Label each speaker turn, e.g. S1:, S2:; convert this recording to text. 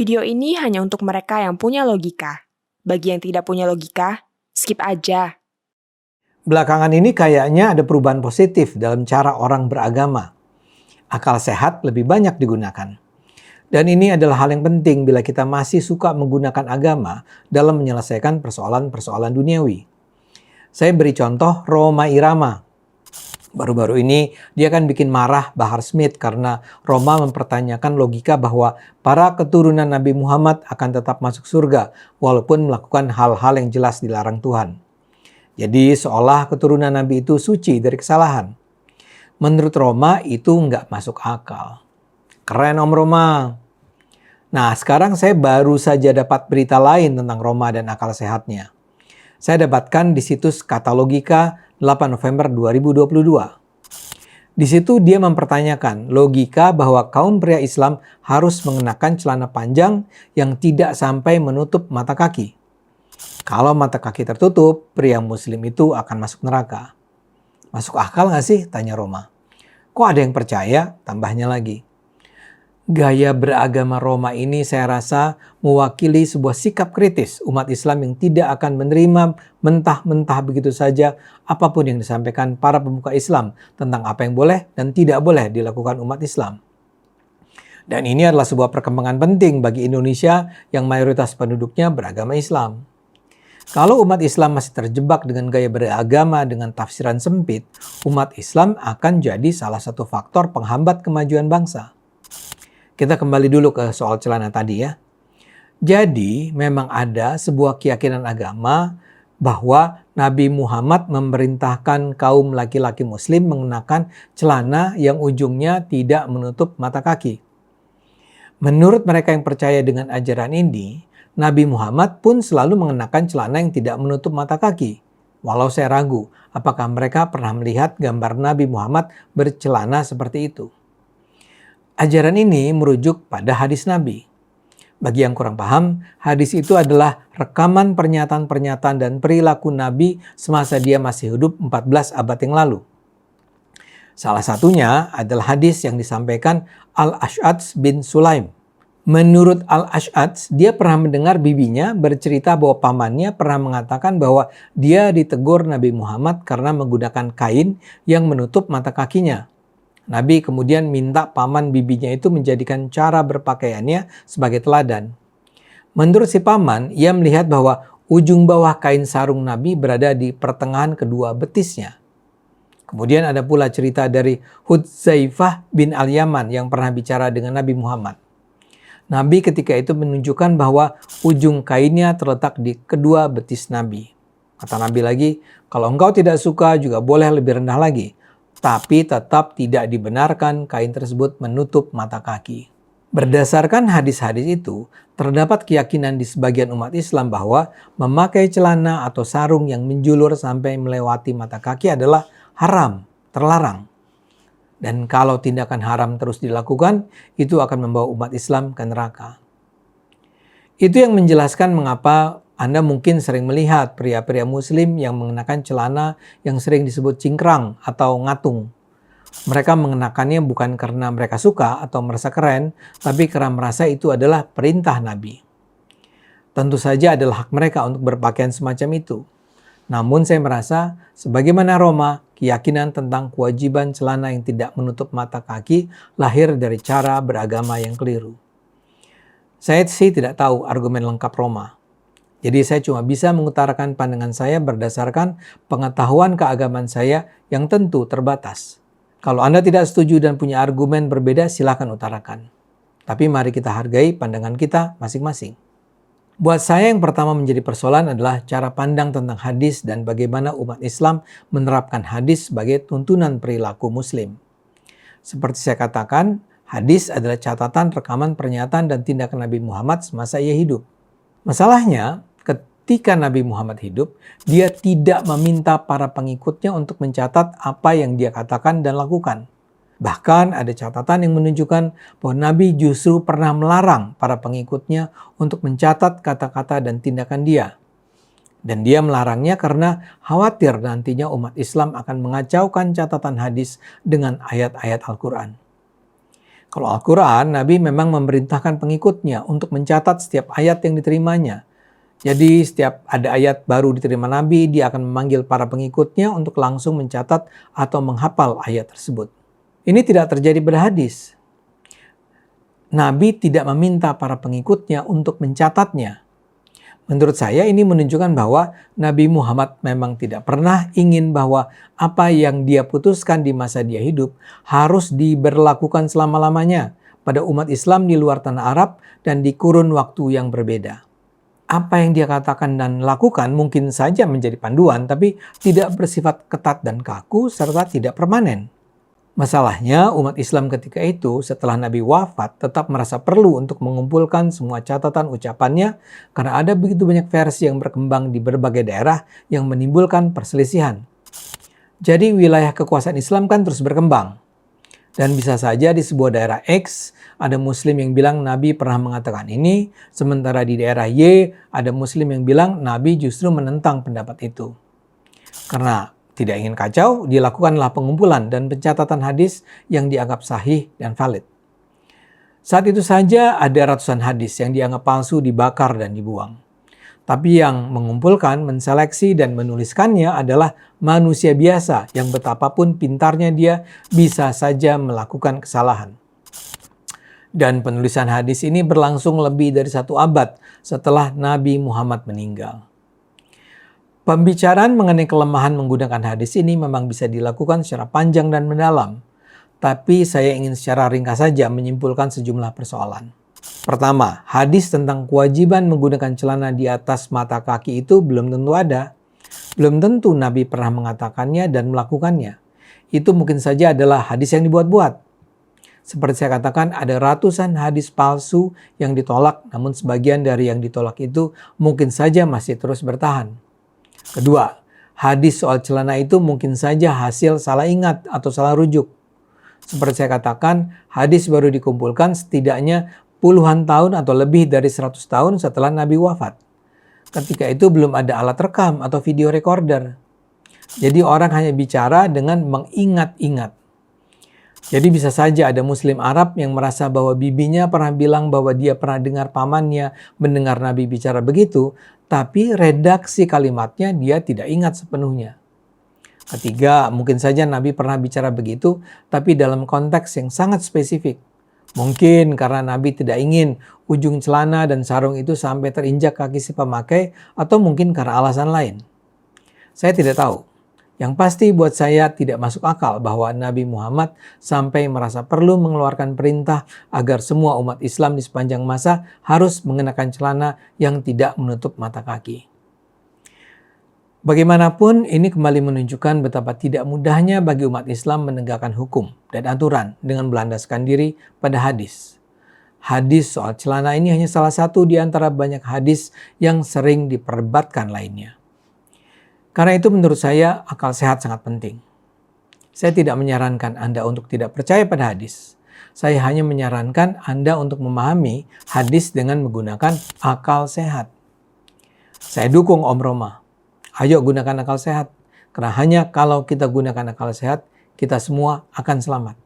S1: Video ini hanya untuk mereka yang punya logika. Bagi yang tidak punya logika, skip aja.
S2: Belakangan ini kayaknya ada perubahan positif dalam cara orang beragama. Akal sehat lebih banyak digunakan. Dan ini adalah hal yang penting bila kita masih suka menggunakan agama dalam menyelesaikan persoalan-persoalan duniawi. Saya beri contoh Rhoma Irama. Baru-baru ini dia kan bikin marah Bahar Smith karena Roma mempertanyakan logika bahwa para keturunan Nabi Muhammad akan tetap masuk surga walaupun melakukan hal-hal yang jelas dilarang Tuhan. Jadi seolah keturunan Nabi itu suci dari kesalahan. Menurut Roma itu nggak masuk akal. Keren Om Roma. Nah sekarang saya baru saja dapat berita lain tentang Roma dan akal sehatnya. Saya dapatkan di situs Katalogika 8 November 2022. Di situ dia mempertanyakan logika bahwa kaum pria Islam harus mengenakan celana panjang yang tidak sampai menutup mata kaki. Kalau mata kaki tertutup, pria muslim itu akan masuk neraka. Masuk akal nggak sih? Tanya Roma. Kok ada yang percaya? Tambahnya lagi. Gaya beragama Roma ini saya rasa mewakili sebuah sikap kritis umat Islam yang tidak akan menerima mentah-mentah begitu saja apapun yang disampaikan para pemuka Islam tentang apa yang boleh dan tidak boleh dilakukan umat Islam. Dan ini adalah sebuah perkembangan penting bagi Indonesia yang mayoritas penduduknya beragama Islam. Kalau umat Islam masih terjebak dengan gaya beragama dengan tafsiran sempit, umat Islam akan jadi salah satu faktor penghambat kemajuan bangsa. Kita kembali dulu ke soal celana tadi ya. Jadi memang ada sebuah keyakinan agama bahwa Nabi Muhammad memerintahkan kaum laki-laki muslim mengenakan celana yang ujungnya tidak menutup mata kaki. Menurut mereka yang percaya dengan ajaran ini, Nabi Muhammad pun selalu mengenakan celana yang tidak menutup mata kaki. Walau saya ragu apakah mereka pernah melihat gambar Nabi Muhammad bercelana seperti itu. Ajaran ini merujuk pada hadis Nabi. Bagi yang kurang paham, hadis itu adalah rekaman pernyataan-pernyataan dan perilaku Nabi semasa dia masih hidup 14 abad yang lalu. Salah satunya adalah hadis yang disampaikan Al-Ash'ats bin Sulaim. Menurut Al-Ash'ats, dia pernah mendengar bibinya bercerita bahwa pamannya pernah mengatakan bahwa dia ditegur Nabi Muhammad karena menggunakan kain yang menutup mata kakinya. Nabi kemudian minta paman bibinya itu menjadikan cara berpakaiannya sebagai teladan. Menurut si paman, ia melihat bahwa ujung bawah kain sarung Nabi berada di pertengahan kedua betisnya. Kemudian ada pula cerita dari Hudzaifah bin Al-Yaman yang pernah bicara dengan Nabi Muhammad. Nabi ketika itu menunjukkan bahwa ujung kainnya terletak di kedua betis Nabi. Kata Nabi lagi, kalau engkau tidak suka juga boleh lebih rendah lagi. Tapi tetap tidak dibenarkan kain tersebut menutup mata kaki. Berdasarkan hadis-hadis itu, terdapat keyakinan di sebagian umat Islam bahwa memakai celana atau sarung yang menjulur sampai melewati mata kaki adalah haram, terlarang. Dan kalau tindakan haram terus dilakukan, itu akan membawa umat Islam ke neraka. Itu yang menjelaskan mengapa Anda mungkin sering melihat pria-pria muslim yang mengenakan celana yang sering disebut cingkrang atau ngatung. Mereka mengenakannya bukan karena mereka suka atau merasa keren, tapi karena merasa itu adalah perintah Nabi. Tentu saja adalah hak mereka untuk berpakaian semacam itu. Namun saya merasa, sebagaimana Roma, keyakinan tentang kewajiban celana yang tidak menutup mata kaki lahir dari cara beragama yang keliru. Saya sih tidak tahu argumen lengkap Roma. Jadi saya cuma bisa mengutarakan pandangan saya berdasarkan pengetahuan keagamaan saya yang tentu terbatas. Kalau Anda tidak setuju dan punya argumen berbeda, silakan utarakan. Tapi mari kita hargai pandangan kita masing-masing. Buat saya yang pertama menjadi persoalan adalah cara pandang tentang hadis dan bagaimana umat Islam menerapkan hadis sebagai tuntunan perilaku muslim. Seperti saya katakan, hadis adalah catatan rekaman pernyataan dan tindakan Nabi Muhammad semasa ia hidup. Masalahnya, ketika Nabi Muhammad hidup, dia tidak meminta para pengikutnya untuk mencatat apa yang dia katakan dan lakukan. Bahkan ada catatan yang menunjukkan bahwa Nabi justru pernah melarang para pengikutnya untuk mencatat kata-kata dan tindakan dia. Dan dia melarangnya karena khawatir nantinya umat Islam akan mengacaukan catatan hadis dengan ayat-ayat Al-Quran. Kalau Al-Quran, Nabi memang memerintahkan pengikutnya untuk mencatat setiap ayat yang diterimanya. Jadi setiap ada ayat baru diterima Nabi, dia akan memanggil para pengikutnya untuk langsung mencatat atau menghafal ayat tersebut. Ini tidak terjadi pada hadis. Nabi tidak meminta para pengikutnya untuk mencatatnya. Menurut saya ini menunjukkan bahwa Nabi Muhammad memang tidak pernah ingin bahwa apa yang dia putuskan di masa dia hidup harus diberlakukan selama-lamanya pada umat Islam di luar tanah Arab dan di kurun waktu yang berbeda. Apa yang dia katakan dan lakukan mungkin saja menjadi panduan, tapi tidak bersifat ketat dan kaku serta tidak permanen. Masalahnya umat Islam ketika itu setelah Nabi wafat tetap merasa perlu untuk mengumpulkan semua catatan ucapannya karena ada begitu banyak versi yang berkembang di berbagai daerah yang menimbulkan perselisihan. Jadi wilayah kekuasaan Islam kan terus berkembang. Dan bisa saja di sebuah daerah X ada muslim yang bilang Nabi pernah mengatakan ini, sementara di daerah Y ada muslim yang bilang Nabi justru menentang pendapat itu. Karena tidak ingin kacau, dilakukanlah pengumpulan dan pencatatan hadis yang dianggap sahih dan valid. Saat itu saja ada ratusan hadis yang dianggap palsu dibakar dan dibuang. Tapi yang mengumpulkan, menseleksi, dan menuliskannya adalah manusia biasa yang betapapun pintarnya dia bisa saja melakukan kesalahan. Dan penulisan hadis ini berlangsung lebih dari 1 abad setelah Nabi Muhammad meninggal. Pembicaraan mengenai kelemahan menggunakan hadis ini memang bisa dilakukan secara panjang dan mendalam. Tapi saya ingin secara ringkas saja menyimpulkan sejumlah persoalan. Pertama, hadis tentang kewajiban menggunakan celana di atas mata kaki itu belum tentu ada. Belum tentu Nabi pernah mengatakannya dan melakukannya. Itu mungkin saja adalah hadis yang dibuat-buat. Seperti saya katakan, ada ratusan hadis palsu yang ditolak, namun sebagian dari yang ditolak itu mungkin saja masih terus bertahan. Kedua, hadis soal celana itu mungkin saja hasil salah ingat atau salah rujuk. Seperti saya katakan, hadis baru dikumpulkan setidaknya puluhan tahun atau lebih dari 100 tahun setelah Nabi wafat. Ketika itu belum ada alat rekam atau video recorder. Jadi orang hanya bicara dengan mengingat-ingat. Jadi bisa saja ada muslim Arab yang merasa bahwa bibinya pernah bilang bahwa dia pernah dengar pamannya mendengar Nabi bicara begitu, tapi redaksi kalimatnya dia tidak ingat sepenuhnya. Ketiga, mungkin saja Nabi pernah bicara begitu, tapi dalam konteks yang sangat spesifik. Mungkin karena Nabi tidak ingin ujung celana dan sarung itu sampai terinjak kaki si pemakai, atau mungkin karena alasan lain. Saya tidak tahu. Yang pasti buat saya tidak masuk akal bahwa Nabi Muhammad sampai merasa perlu mengeluarkan perintah agar semua umat Islam di sepanjang masa harus mengenakan celana yang tidak menutup mata kaki. Bagaimanapun, ini kembali menunjukkan betapa tidak mudahnya bagi umat Islam menegakkan hukum dan aturan dengan berlandaskan diri pada hadis. Hadis soal celana ini hanya salah satu di antara banyak hadis yang sering diperdebatkan lainnya. Karena itu menurut saya akal sehat sangat penting. Saya tidak menyarankan Anda untuk tidak percaya pada hadis. Saya hanya menyarankan Anda untuk memahami hadis dengan menggunakan akal sehat. Saya dukung Om Roma. Ayo gunakan akal sehat. Karena hanya kalau kita gunakan akal sehat, kita semua akan selamat.